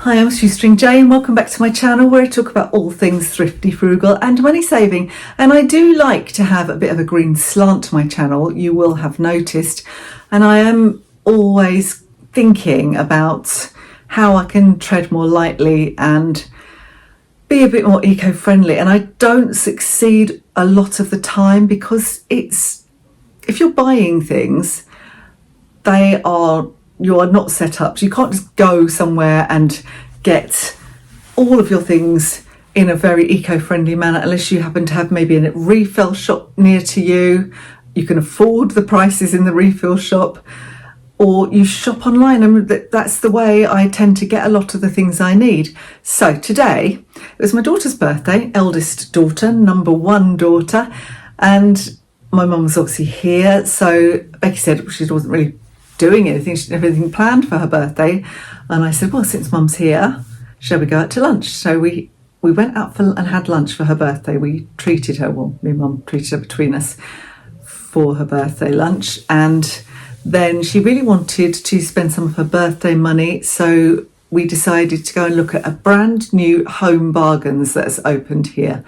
Hi, I'm Shoestring Jay and welcome back to my channel where I talk about all things thrifty, frugal and money saving. And I do like to have a bit of a green slant to my channel, you will have noticed. And I am always thinking about how I can tread more lightly and be a bit more eco-friendly. And I don't succeed a lot of the time because if you're buying things, you are not set up. So you can't just go somewhere and get all of your things in a very eco-friendly manner unless you happen to have maybe a refill shop near to you. You can afford the prices in the refill shop, or you shop online, and that's the way I tend to get a lot of the things I need. So today, it was my daughter's birthday, eldest daughter, number one daughter, and my mum was obviously here. So Becky said she wasn't really doing anything, she didn't have anything planned for her birthday, and I said, well, since mum's here, shall we go out to lunch? So we went out and had lunch for her birthday. We treated her, well, me and mum treated her between us for her birthday lunch, and then she really wanted to spend some of her birthday money, so we decided to go and look at a brand new Home Bargains that's opened here.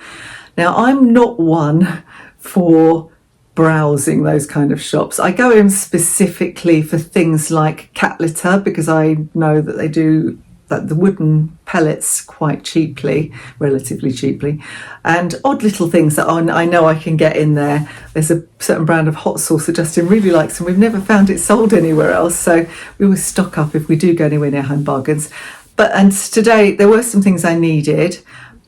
Now, I'm not one for browsing those kind of shops. I go in specifically for things like cat litter because I know that they do the wooden pellets quite cheaply, relatively cheaply, and odd little things that I know I can get in there. There's a certain brand of hot sauce that Justin really likes and we've never found it sold anywhere else, so we always stock up if we do go anywhere near Home Bargains. And today there were some things I needed,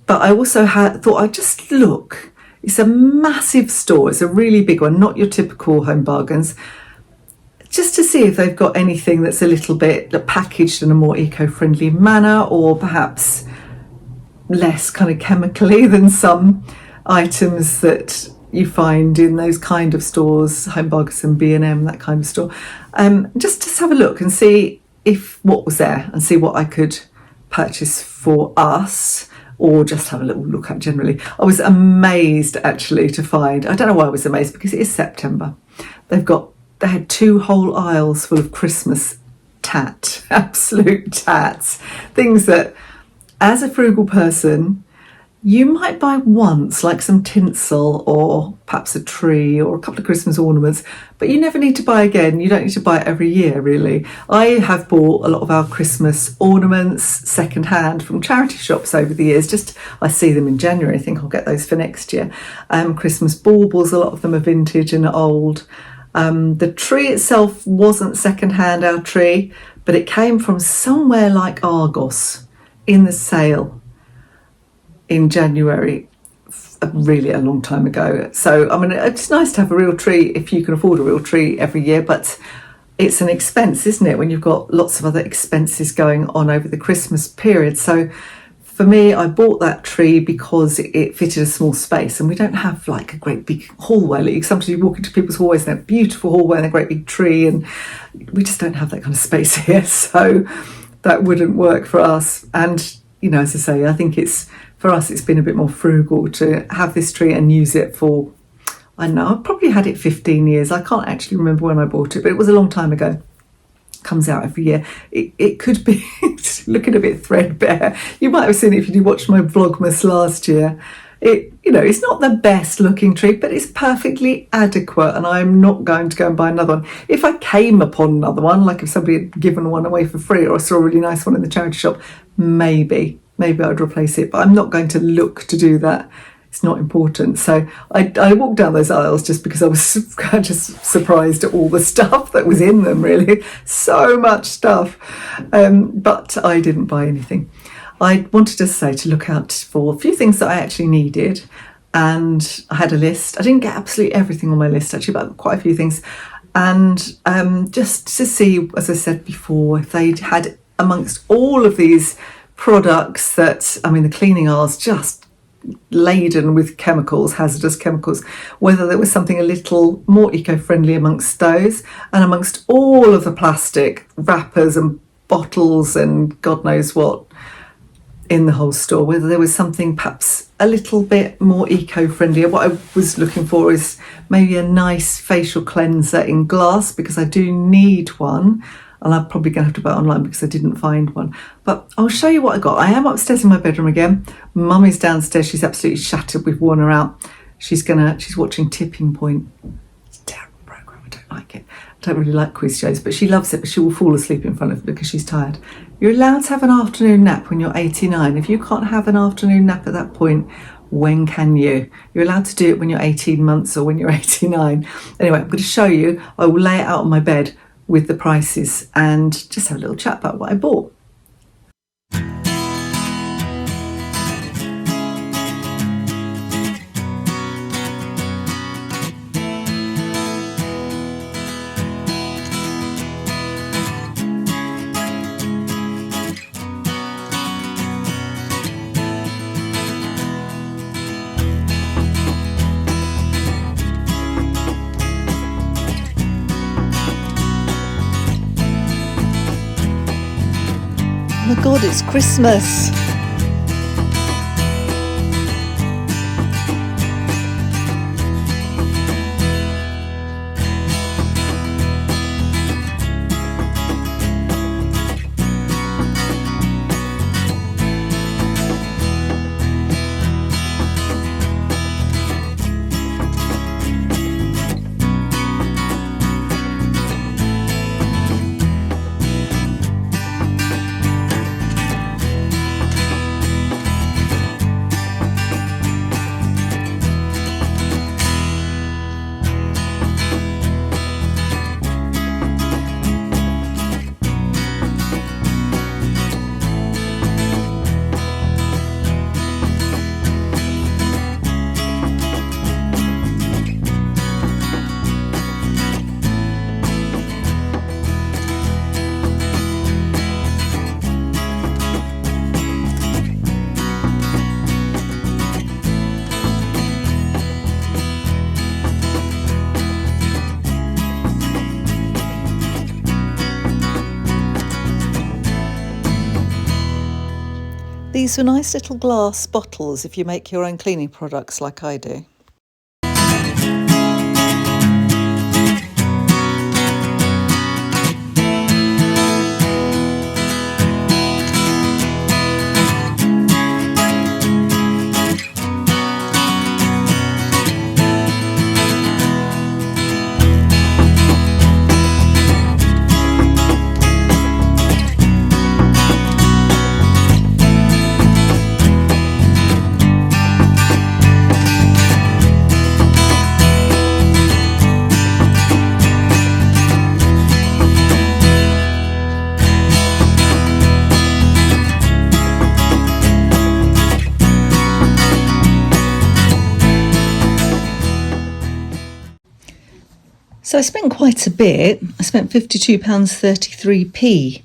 but I also thought I'd just look. It's a massive store, it's a really big one, not your typical Home Bargains, just to see if they've got anything that's a little bit packaged in a more eco-friendly manner, or perhaps less kind of chemically than some items that you find in those kind of stores, Home Bargains and B&M, that kind of store. Just to have a look and see what was there and see what I could purchase for us, or just have a little look at generally. I was amazed actually to find, I don't know why I was amazed, because it is September. They had 2 whole aisles full of Christmas tat, absolute tats, things that as a frugal person you might buy once, like some tinsel or perhaps a tree or a couple of Christmas ornaments, but you never need to buy again. You don't need to buy it every year, really. I have bought a lot of our Christmas ornaments second-hand from charity shops over the years. I see them in January, I think I'll get those for next year. Christmas baubles, a lot of them are vintage and old. The tree itself wasn't second-hand, our tree, but it came from somewhere like Argos in the sale in January, really a long time ago. So I mean, it's nice to have a real tree if you can afford a real tree every year, but it's an expense, isn't it, when you've got lots of other expenses going on over the Christmas period. So for me, I bought that tree because it fitted a small space, and we don't have like a great big hallway. Sometimes you walk into people's hallways and they're beautiful hallway and a great big tree, and we just don't have that kind of space here, so that wouldn't work for us. And you know, as I say, I think for us it's been a bit more frugal to have this tree and use it for, I don't know, I've probably had it 15 years. I can't actually remember when I bought it, but it was a long time ago. Comes out every year. It could be looking a bit threadbare. You might have seen it if you watched my Vlogmas last year. It's not the best looking tree, but it's perfectly adequate, and I'm not going to go and buy another one. If I came upon another one, like if somebody had given one away for free, or I saw a really nice one in the charity shop, maybe I'd replace it, but I'm not going to look to do that. It's not important. So I walked down those aisles just because I was just surprised at all the stuff that was in them, really. So much stuff. But I didn't buy anything. I wanted to look out for a few things that I actually needed, and I had a list. I didn't get absolutely everything on my list actually, but quite a few things. And just to see, as I said before, if they'd had amongst all of these products that, I mean, the cleaning aisles just laden with chemicals, hazardous chemicals, whether there was something a little more eco-friendly amongst those, and amongst all of the plastic wrappers and bottles and God knows what in the whole store, whether there was something perhaps a little bit more eco-friendly. What I was looking for is maybe a nice facial cleanser in glass, because I do need one. and I'm probably going to have to buy it online because I didn't find one. But I'll show you what I got. I am upstairs in my bedroom again. Mummy's downstairs. She's absolutely shattered. We've worn her out. She's watching Tipping Point. It's a terrible programme. I don't like it. I don't really like quiz shows, but she loves it. But she will fall asleep in front of it because she's tired. You're allowed to have an afternoon nap when you're 89. If you can't have an afternoon nap at that point, when can you? You're allowed to do it when you're 18 months or when you're 89. Anyway, I'm going to show you. I will lay it out on my bed with the prices and just have a little chat about what I bought. Oh my God, it's Christmas. These were nice little glass bottles if you make your own cleaning products like I do. So I spent quite a bit. I spent £52.33p,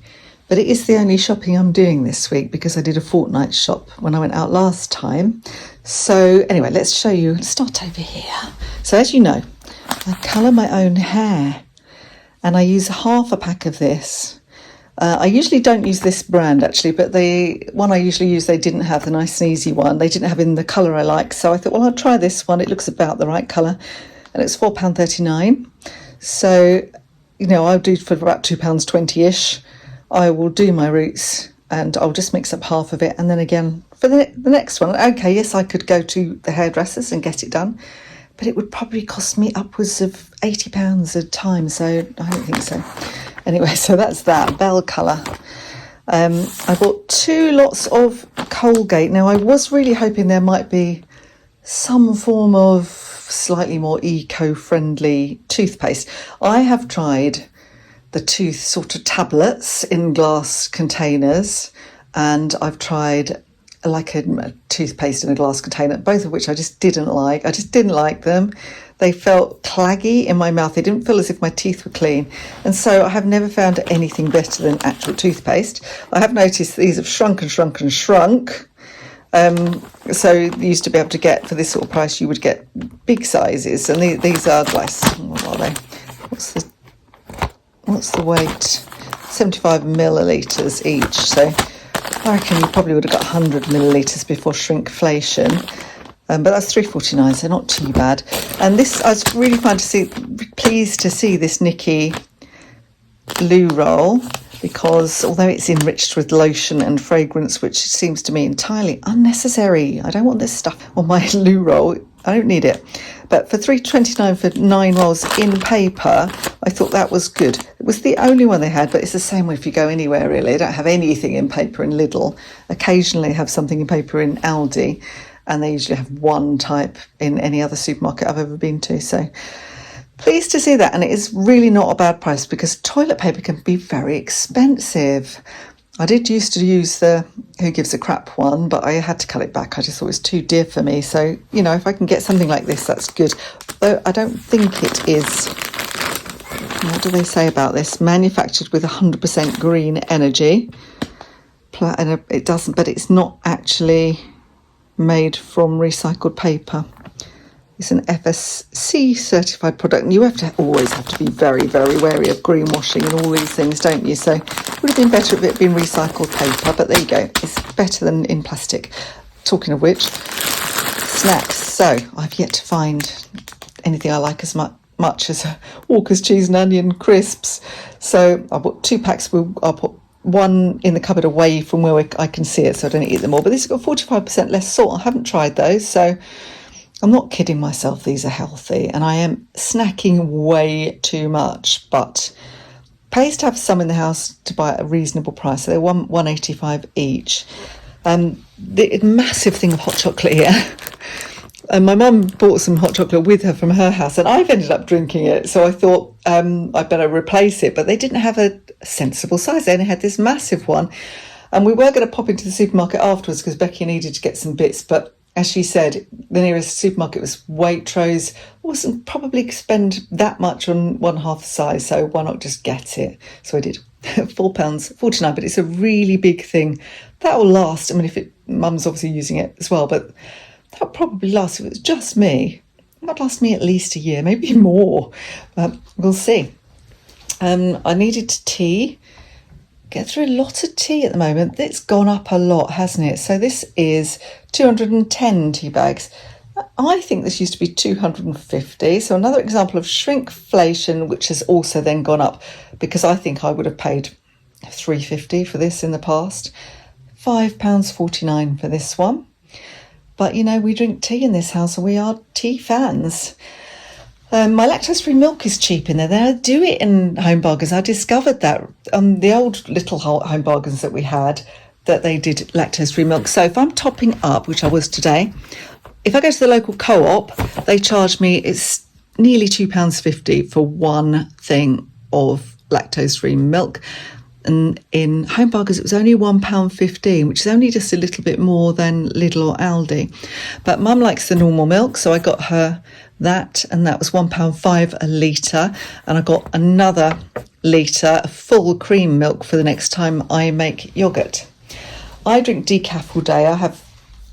but it is the only shopping I'm doing this week because I did a fortnight shop when I went out last time. So anyway, let's show you. Let's start over here. So as you know, I colour my own hair and I use half a pack of this. I usually don't use this brand actually, but the one I usually use, they didn't have the nice and easy one. They didn't have in the colour I like. So I thought, well, I'll try this one. It looks about the right colour. And it's £4.39. So, you know, I'll do for about £2.20-ish. I will do my roots and I'll just mix up half of it. And then again, for the next one, okay, yes, I could go to the hairdressers and get it done, but it would probably cost me upwards of £80 a time. So I don't think so. Anyway, so that's that, Bell colour. I bought 2 lots of Colgate. Now, I was really hoping there might be some form of slightly more eco-friendly toothpaste. I have tried the tooth sort of tablets in glass containers, and I've tried like a toothpaste in a glass container, both of which I just didn't like. I just didn't like them. They felt claggy in my mouth. They didn't feel as if my teeth were clean. And so I have never found anything better than actual toothpaste. I have noticed these have shrunk and shrunk and shrunk. So you used to be able to get, for this sort of price, you would get big sizes, and these are like, what are they? What's the weight? 75 millilitres each. So I reckon you probably would have got 100 millilitres before shrinkflation. But that's £3.49, so not too bad. And this, I was really pleased to see this Nikki loo roll, because although it's enriched with lotion and fragrance, which seems to me entirely unnecessary, I don't want this stuff on my loo roll. I don't need it. But for £3.29 for 9 rolls in paper, I thought that was good. It was the only one they had, but it's the same way if you go anywhere, really. They don't have anything in paper in Lidl. Occasionally they have something in paper in Aldi, and they usually have one type in any other supermarket I've ever been to. So pleased to see that, and it is really not a bad price, because toilet paper can be very expensive. I did used to use the Who Gives a Crap one, but I had to cut it back. I just thought it was too dear for me. So, you know, if I can get something like this, that's good. Though I don't think it is, what do they say about this? Manufactured with 100% green energy. And it doesn't, but it's not actually made from recycled paper. It's an FSC certified product, and you always have to be very, very wary of greenwashing and all these things, don't you? So it would have been better if it had been recycled paper, but there you go. It's better than in plastic. Talking of which, snacks. So I've yet to find anything I like as much as Walker's cheese and onion crisps. So I bought 2 packs. I'll put one in the cupboard away from where I can see it, so I don't eat them all. But this has got 45% less salt. I haven't tried those, so I'm not kidding myself, these are healthy, and I am snacking way too much, but pays to have some in the house to buy at a reasonable price. So they're £1.85 each. The massive thing of hot chocolate here. And my mum bought some hot chocolate with her from her house, and I've ended up drinking it. So I thought I'd better replace it, but they didn't have a sensible size. They only had this massive one. And we were going to pop into the supermarket afterwards because Becky needed to get some bits, but as she said, the nearest supermarket was Waitrose. I wasn't probably spend that much on one half the size, so why not just get it? So I did. £4.49, but it's a really big thing. That will last. I mean, Mum's obviously using it as well, but that'll probably last. If it was just me, it might last me at least a year, maybe more. We'll see. I needed tea. Get through a lot of tea at the moment. It's gone up a lot, hasn't it? So this is 210 tea bags. I think this used to be 250. So another example of shrinkflation, which has also then gone up, because I think I would have paid £3.50 for this in the past. £5.49 for this one. But, you know, we drink tea in this house and we are tea fans. My lactose-free milk is cheap in there. They do it in Home Bargains. I discovered that the old little Home Bargains that we had, that they did lactose-free milk. So if I'm topping up, which I was today, if I go to the local co-op, they charge me, it's nearly £2.50 for one thing of lactose-free milk. And in Home Bargains, it was only £1.15, which is only just a little bit more than Lidl or Aldi. But Mum likes the normal milk, so I got her that, and that was £1.5 a litre. And I got another litre of full cream milk for the next time I make yoghurt. I drink decaf all day. I have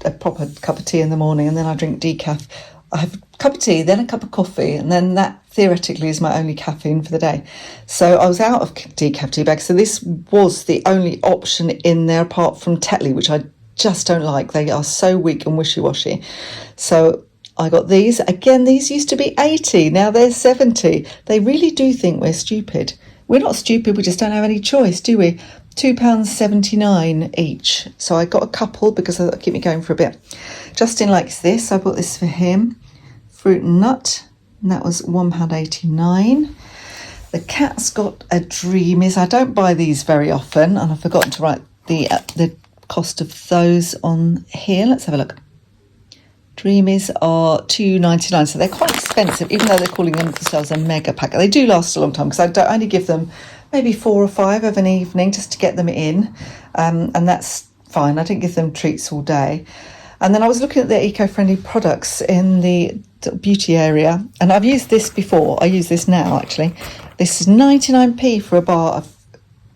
a proper cup of tea in the morning, and then I drink decaf. I have a cup of tea, then a cup of coffee, and then that theoretically is my only caffeine for the day. So I was out of decaf tea bags. So this was the only option in there apart from Tetley, which I just don't like. They are so weak and wishy-washy. So I got these. Again, these used to be 80. Now they're 70. They really do think we're stupid. We're not stupid. We just don't have any choice, do we? £2.79 each. So I got a couple because that'll keep me going for a bit. Justin likes this. I bought this for him. Fruit and nut. And that was £1.89. The cat's got a Dreamies. I don't buy these very often, and I've forgotten to write the cost of those on here. Let's have a look. Dreamies are £2.99, so they're quite expensive, even though they're calling themselves a mega pack. They do last a long time because I only give them maybe 4 or 5 of an evening just to get them in, and that's fine. I don't give them treats all day. And then I was looking at the eco-friendly products in the beauty area, and I've used this before. I use this now, actually. This is 99p for a bar of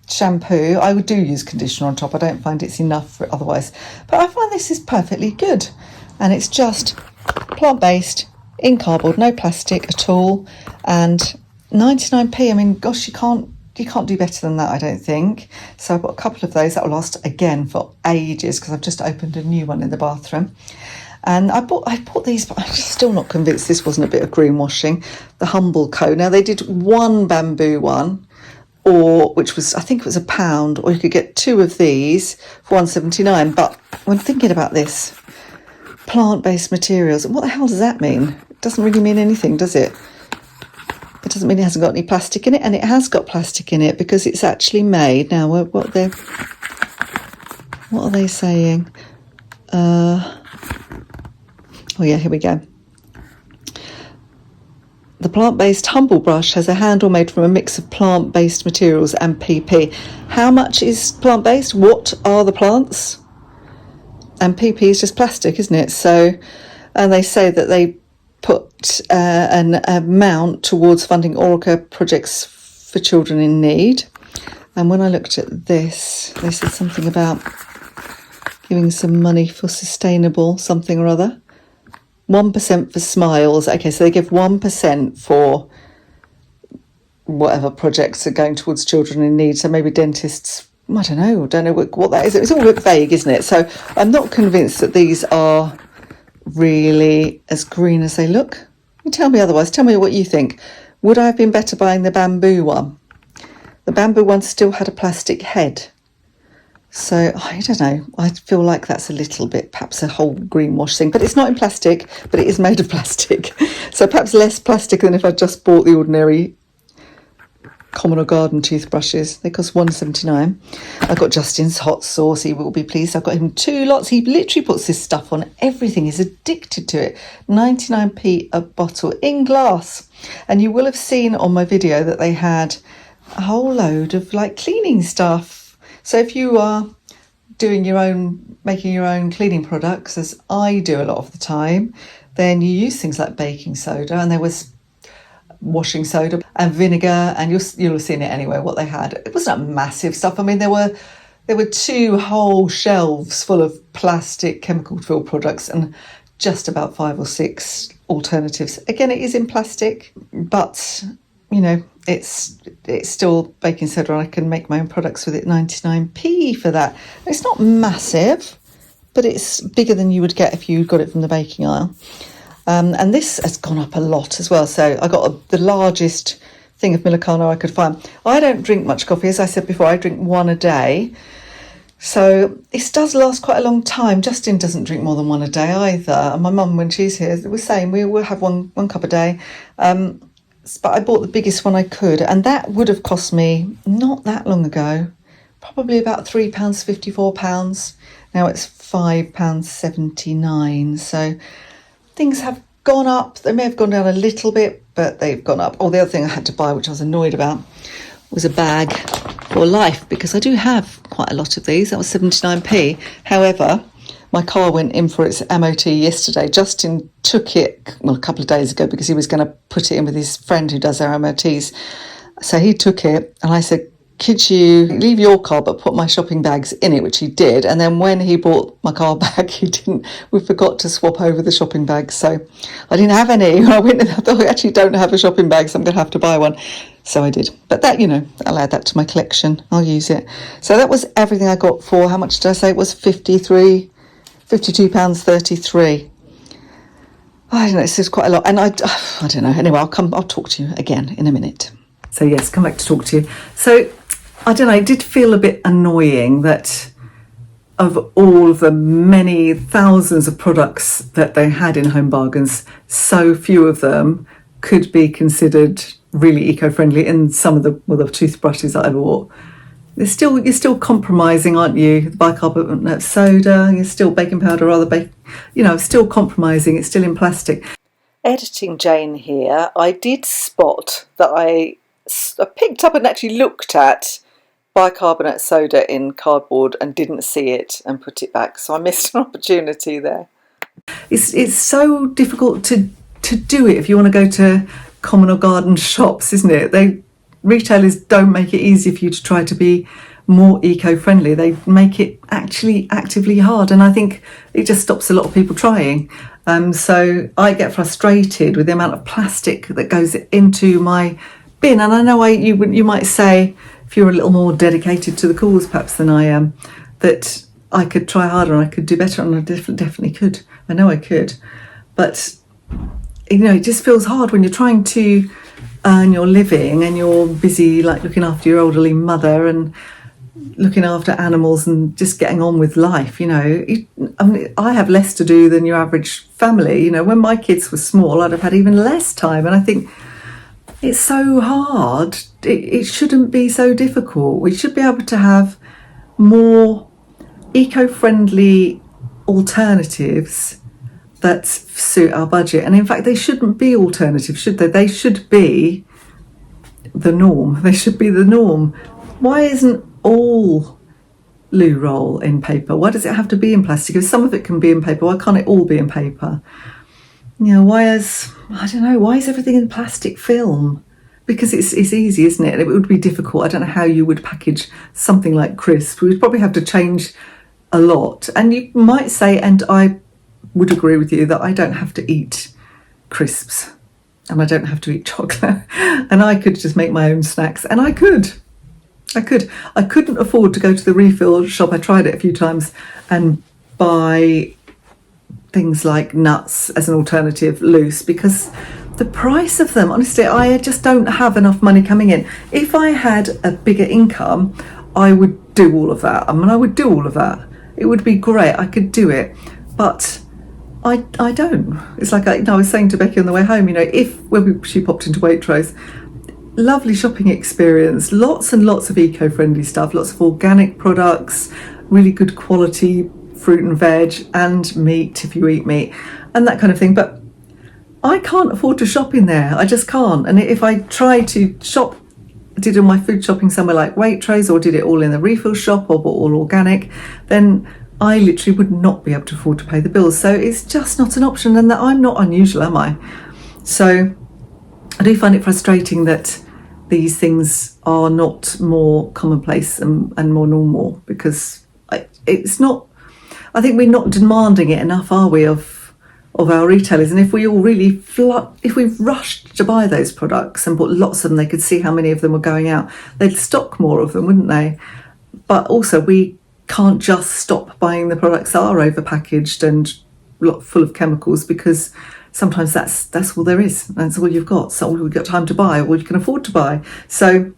shampoo. I do use conditioner on top. I don't find it's enough for it otherwise. But I find this is perfectly good. And it's just plant-based, in cardboard, no plastic at all. And 99p, I mean, gosh, you can't do better than that, I don't think. So I've got a couple of those that will last again for ages because I've just opened a new one in the bathroom. And I bought these, but I'm still not convinced this wasn't a bit of greenwashing. The Humble Co. Now, they did one bamboo one, or which was, I think it was £1, or you could get 2 of these for £1.79. But when thinking about this, plant-based materials, what the hell does that mean? It doesn't really mean anything, does it? It doesn't mean it hasn't got any plastic in it, and it has got plastic in it because it's actually made. Now, what are they saying? Oh yeah, here we go. The plant-based Humble Brush has a handle made from a mix of plant-based materials and PP. How much is plant-based? What are the plants? And PP is just plastic, isn't it? So, and they say that they put an amount towards funding oral care projects for children in need. And when I looked at this, they said something about giving some money for sustainable something or other. 1% for smiles. Okay, so they give 1% for whatever projects are going towards children in need. So maybe dentists, I don't know what that is. It's all a bit vague, isn't it? So I'm not convinced that these are really as green as they look. You tell me otherwise. Tell me what you think. Would I have been better buying the bamboo one? The bamboo one still had a plastic head. So, I don't know, I feel like that's a little bit, perhaps a whole greenwash thing, but it's not in plastic, but it is made of plastic. So perhaps less plastic than if I just bought the ordinary common or garden toothbrushes. They cost £1.79. I got Justin's hot sauce, he will be pleased. I've got him 2 lots. He literally puts this stuff on everything. He's addicted to it. 99p a bottle in glass. And you will have seen on my video that they had a whole load of like cleaning stuff. So if you are making your own cleaning products, as I do a lot of the time, then you use things like baking soda, and there was washing soda and vinegar, and you'll have seen it anyway, what they had. It wasn't massive stuff. I mean, there were 2 whole shelves full of plastic chemical-filled products and just about 5 or 6 alternatives. Again, it is in plastic, but it's still baking soda, and I can make my own products with it. 99p for that. It's not massive, but it's bigger than you would get if you got it from the baking aisle. And this has gone up a lot as well. So I got the largest thing of Millicano I could find. I don't drink much coffee. As I said before, I drink 1 a day. So this does last quite a long time. Justin doesn't drink more than 1 a day either. And my mum, when she's here, was saying we will have one cup a day. But I bought the biggest one I could, and that would have cost me not that long ago, probably about £3.50, £4. Now it's £5.79. So things have gone up. They may have gone down a little bit, but they've gone up. Oh, the other thing I had to buy, which I was annoyed about, was a bag for life, because I do have quite a lot of these. That was 79p. However, my car went in for its MOT yesterday. Justin took it, a couple of days ago, because he was going to put it in with his friend who does our MOTs. So he took it, and I said, could you leave your car but put my shopping bags in it, which he did. And then when he brought my car back, we forgot to swap over the shopping bags. So I didn't have any. I went and I thought, I actually don't have a shopping bag, so I'm going to have to buy one. So I did. But that, I'll add that to my collection. I'll use it. So that was everything I got for, how much did I say? It was £52.33. I don't know, it's just quite a lot. And I don't know. Anyway, I'll talk to you again in a minute. So yes, come back to talk to you. So I don't know, it did feel a bit annoying that of all of the many thousands of products that they had in Home Bargains, so few of them could be considered really eco-friendly. And some of the toothbrushes that I bought, you're still compromising, aren't you? The bicarbonate soda, you're still baking powder, still compromising. It's still in plastic. Editing Jane here, I did spot that I picked up and actually looked at bicarbonate soda in cardboard and didn't see it and put it back. So I missed an opportunity there. It's so difficult to do it if you want to go to common or garden shops, isn't it? Retailers don't make it easy for you to try to be more eco-friendly. They make it actually actively hard, and I think it just stops a lot of people trying. So I get frustrated with the amount of plastic that goes into my bin. And I know you might say, if you're a little more dedicated to the cause perhaps than I am, that I could try harder and I could do better, and I definitely could. I know I could. But, it just feels hard when you're trying to earn your living and you're busy like looking after your elderly mother and looking after animals and just getting on with life, I have less to do than your average family. When my kids were small, I'd have had even less time. And I think it's so hard. It shouldn't be so difficult. We should be able to have more eco-friendly alternatives that suit our budget. And in fact, they shouldn't be alternatives, should they? They should be the norm. They should be the norm. Why isn't all loo roll in paper? Why does it have to be in plastic? If some of it can be in paper, why can't it all be in paper? Why is everything in plastic film? Because it's easy, isn't it? It would be difficult. I don't know how you would package something like crisps. We'd probably have to change a lot. And you might say, and I would agree with you, that I don't have to eat crisps and I don't have to eat chocolate and I could just make my own snacks, and I couldn't afford to go to the refill shop. I tried it a few times and buy things like nuts as an alternative loose, because the price of them, honestly, I just don't have enough money coming in. If I had a bigger income, I would do all of that. I would do all of that. It would be great. I could do it, but I don't. It's like I was saying to Becky on the way home, when she popped into Waitrose, lovely shopping experience, lots and lots of eco-friendly stuff, lots of organic products, really good quality fruit and veg and meat if you eat meat and that kind of thing. But I can't afford to shop in there. I just can't. And if I try to shop, did all my food shopping somewhere like Waitrose or did it all in the refill shop or bought all organic, then I literally would not be able to afford to pay the bills. So it's just not an option, and that I'm not unusual, am I? So I do find it frustrating that these things are not more commonplace and more normal, because it's not, I think we're not demanding it enough, are we, of our retailers? And if we all really if we rushed to buy those products and bought lots of them, they could see how many of them were going out, they'd stock more of them, wouldn't they? But also we can't just stop buying the products that are overpackaged and full of chemicals, because sometimes that's all there is. That's all you've got. So all you've got time to buy, all you can afford to buy. So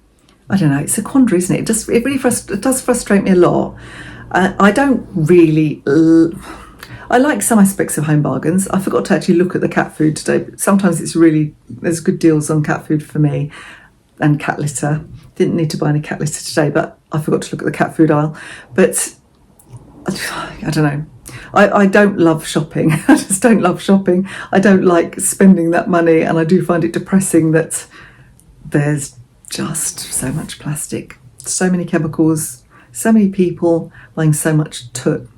I don't know. It's a quandary, isn't it? It really does frustrate me a lot. I don't really. I like some aspects of Home Bargains. I forgot to actually look at the cat food today. Sometimes there's good deals on cat food for me, and cat litter. Didn't need to buy any cat litter today, but I forgot to look at the cat food aisle. But I don't know. I don't love shopping. I just don't love shopping. I don't like spending that money, and I do find it depressing that there's just so much plastic, so many chemicals, so many people buying so much toot.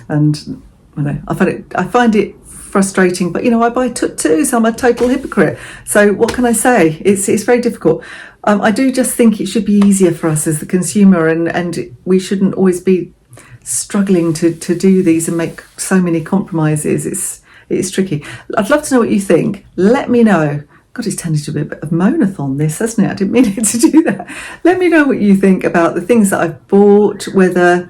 And I find it frustrating, but I buy toot too, so I'm a total hypocrite. So what can I say? It's very difficult. I do just think it should be easier for us as the consumer, and we shouldn't always be struggling to do these and make so many compromises. It's tricky. I'd love to know what you think. Let me know. God, it's turned into a bit of moan-a-thon this, hasn't it? I didn't mean it to do that. Let me know what you think about the things that I've bought, whether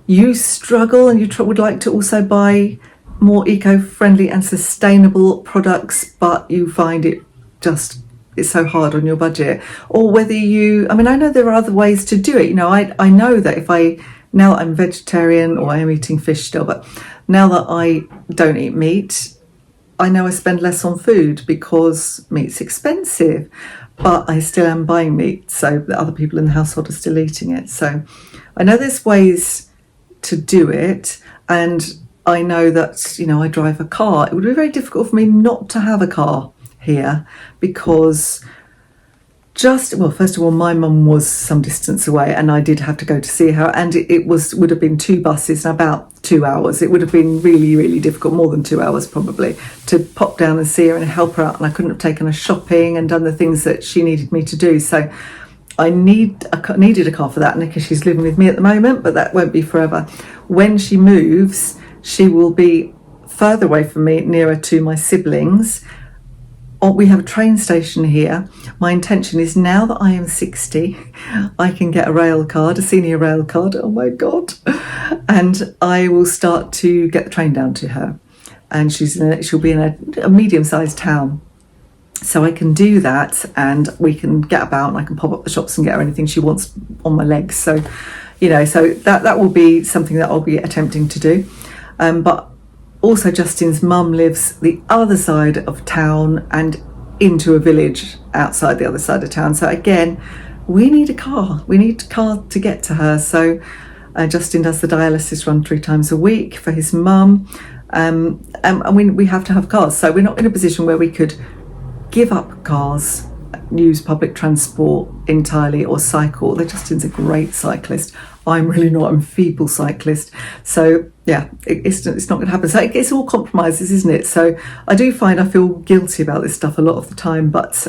you struggle and you would like to also buy more eco-friendly and sustainable products, but you find it's so hard on your budget, or whether I know there are other ways to do it. I know that now that I'm vegetarian, or I am eating fish still, but now that I don't eat meat, I know I spend less on food because meat's expensive, but I still am buying meat, so that other people in the household are still eating it. So I know there's ways to do it, and I know that, I drive a car. It would be very difficult for me not to have a car here, because first of all, my mum was some distance away and I did have to go to see her, and it would have been 2 buses and about 2 hours. It would have been really, really difficult, more than 2 hours probably, to pop down and see her and help her out, and I couldn't have taken her shopping and done the things that she needed me to do. So I needed a car for that, because she's living with me at the moment, but that won't be forever. When she moves, she will be further away from me, nearer to my siblings. We have a train station here. My intention is, now that I am 60, I can get a senior rail card, oh my God, and I will start to get the train down to her. And she'll be in a medium-sized town, So I can do that, and we can get about, and I can pop up the shops and get her anything she wants on my legs. So, you know, so that will be something that I'll be attempting to do. But also Justin's mum lives the other side of town and into a village outside the other side of town. So again, we need a car. We need a car to get to her. So Justin does the dialysis run 3 times a week for his mum. And we have to have cars. So we're not in a position where we could give up cars, use public transport entirely, or cycle. Justin's a great cyclist. I'm really not. I'm a feeble cyclist. So yeah, it's not going to happen. So it's all compromises, isn't it? So I do find I feel guilty about this stuff a lot of the time, but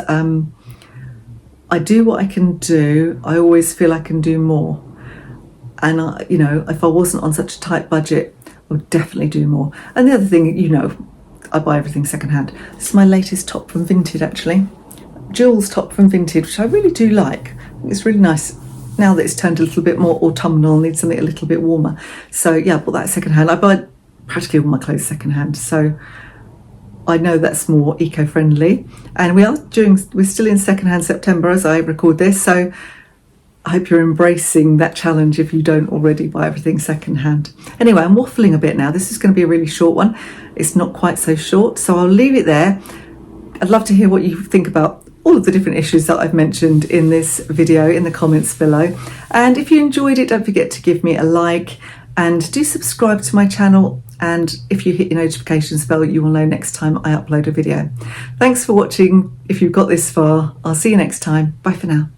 I do what I can do. I always feel I can do more. And you know, if I wasn't on such a tight budget, I would definitely do more. And the other thing, you know, I buy everything secondhand. This is my latest top from Vinted, actually. Jules top from Vinted, which I really do like. It's really nice now that it's turned a little bit more autumnal, needs something a little bit warmer. So yeah, I bought that secondhand. I buy practically all my clothes secondhand, so I know that's more eco-friendly. And we're still in secondhand September as I record this, so I hope you're embracing that challenge if you don't already buy everything secondhand. Anyway, I'm waffling a bit now. This is going to be a really short one. It's not quite so short, so I'll leave it there. I'd love to hear what you think about all of the different issues that I've mentioned in this video in the comments below. And if you enjoyed it, don't forget to give me a like and do subscribe to my channel. And if you hit your notifications bell, you will know next time I upload a video. Thanks for watching. If you've got this far, I'll see you next time. Bye for now.